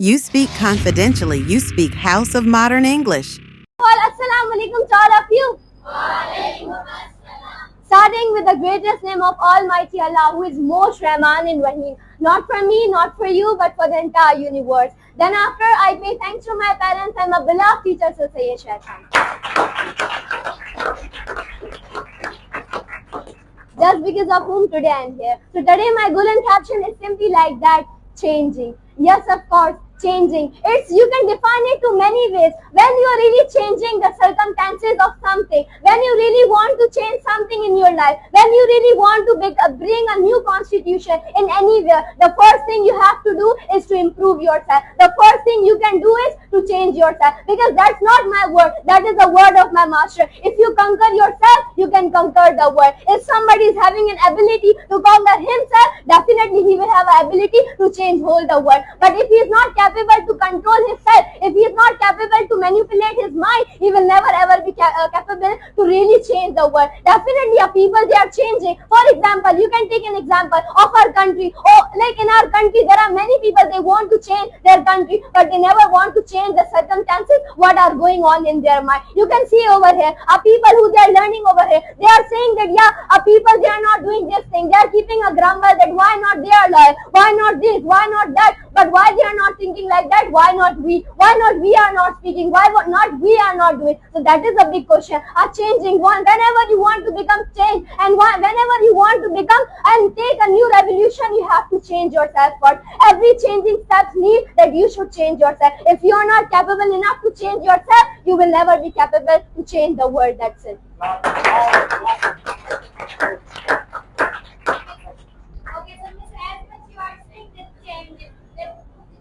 You speak confidentially. You speak House of Modern English. Well, assalamu alaikum to all of you. Starting with the greatest name of Almighty Allah, who is most Rahman and Rahim. Not for me, not for you, but for the entire universe. Then after, I pay thanks to my parents and my beloved teacher, Sir Sayyid Shaitan. Just because of whom today I am here. So today my goal and caption is simply like that, changing. Yes, of course, changing. You can define it to many ways. When you are really changing the circumstances of something, when you really want to change something in your life, when you really want to bring a new constitution in anywhere, the first thing you have to do is to improve yourself. The first thing you can do is to change yourself, because that's not my word, that is the word of my master. If you conquer yourself, you can conquer the world. If somebody is having an ability to conquer himself, definitely he will have an ability to change whole the world. But if he is not capable to control himself, if he is not capable to manipulate his mind, he will never ever be capable to really change the world. Definitely people, they are changing. For example, you can take an example of our country. Like in our country, there are many people, they want to change their country, but they never want to change the circumstances what are going on in their mind. You can see over here, people who they are learning over here, they are saying that people, they are not doing this thing, they are keeping a grumble that why not they are loyal, why not this, why not that. But why they are not thinking like that? Why not we? Why not we are not speaking? Why not we are not doing? So that is a big question. Changing one. Whenever you want to become change, and whenever you want to become and take a new revolution, you have to change yourself first. Every changing steps need that you should change yourself. If you are not capable enough to change yourself, you will never be capable to change the world. That's it.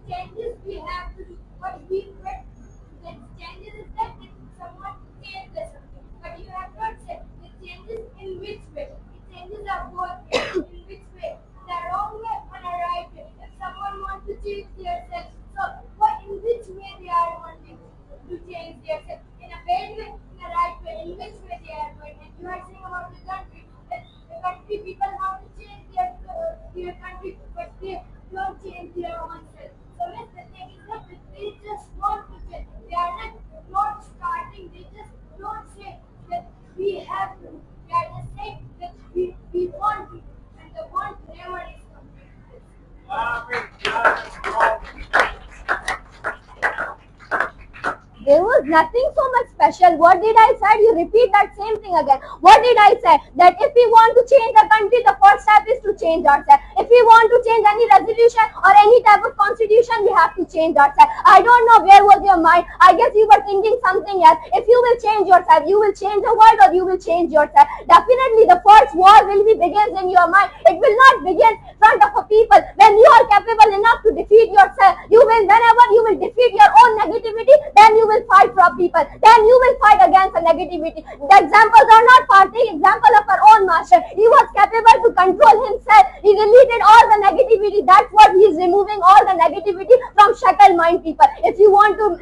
Changes we have to do. What we expect, the changes is that if someone changes something, but you have not said the changes in which way. The changes are both in which way. The wrong way or the right way. If someone wants to change themselves, so what in which way they are wanting to change themselves? In a bad way, in a right way, in which way they are going. And you are saying about the country, that the country people want to change their country, but they don't change their own self. So the thing is that they just want to change. They are not starting. They just don't say that we have to. They are just saying that we want to, and the want never is complete. There was nothing so much special. What did I say? You repeat that same thing again. What did I say? That if we want to change the country, the first step is to change ourselves. If we want to change any resolution or any type of constitution, we have to change ourselves. I don't know where was your mind. I guess you were thinking something else. If you will change yourself, you will change the world or you will change yourself. Definitely the first war will be begins in your mind. It will not begin in front of a people. When you are capable enough to defeat yourself, whenever you will defeat your own negativity, then you will fight for people. Then you will fight against the negativity. The examples are not party example of our own master. He was capable to control himself. He deleted all the negativity. That's what he is removing, all the negativity from shackle mind people. If you want to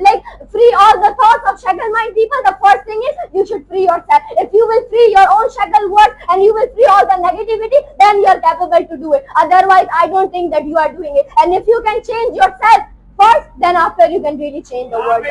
free all the thoughts of shackle mind people, the first thing is you should free yourself. If you will free your own shackle words and you will free all the negativity, then you are capable to do it. Otherwise, I don't think that you are doing it. And if you can change yourself first, then after you can really change the world.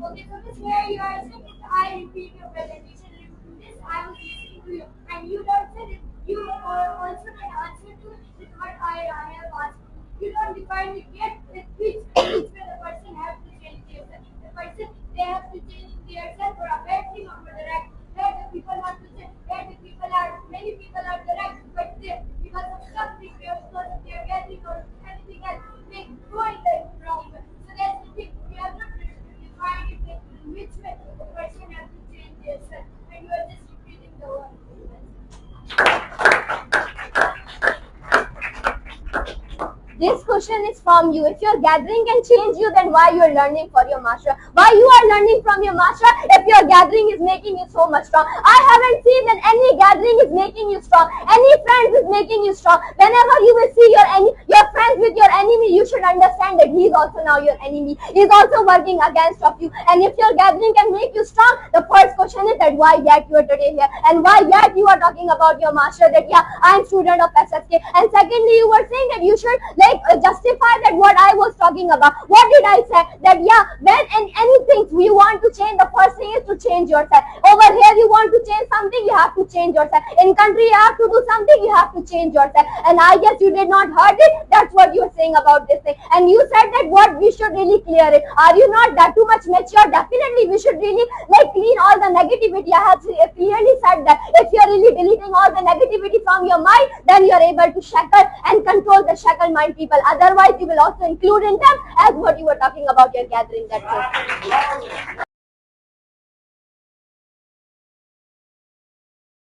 Okay, so this where you are saying I repeat your presentation. This I was listening to you, and you don't say it. You also can answer to it with what I have asked. You don't define it yet with which way the person has to change themselves. The person, they have to change themselves for a bad thing or for the right. Where the people want to change, where the people are, many people are the right, but they, because of something, because they are getting or anything else, they go in the wrong way. So that's the thing. We have not defined it in which way the person has to change themselves, and you are just repeating the word. This question is from you. If your gathering can change you, then why you are learning for your master? Why you are learning from your master if your gathering is making you so much strong? I haven't seen that any gathering is making you strong. Any friends is making you strong. Whenever you will see your friends with your enemy, you should understand that he is also now your enemy. He is also working against of you. And if your gathering can make you strong, the first question is that why yet you are today here, and why yet you are talking about your master, that yeah, I am student of SSK. And secondly, you were saying that you should justify that what I was talking about. What did I say? That yeah, when anything you want to change, the first thing is to change yourself. Over here you want to change something, you have to change yourself. In country you have to do something, you have to change yourself. And I guess you did not heard it. That's what you were saying about this thing. And you said that what we should really clear it. Are you not that too much mature? Definitely we should really clean all the negativity. I have clearly said that if you're really deleting all the negativity from your mind, then you're able to shackle and control the shackle mind people. Otherwise you will also include in them as what you were talking about your gathering. That's it.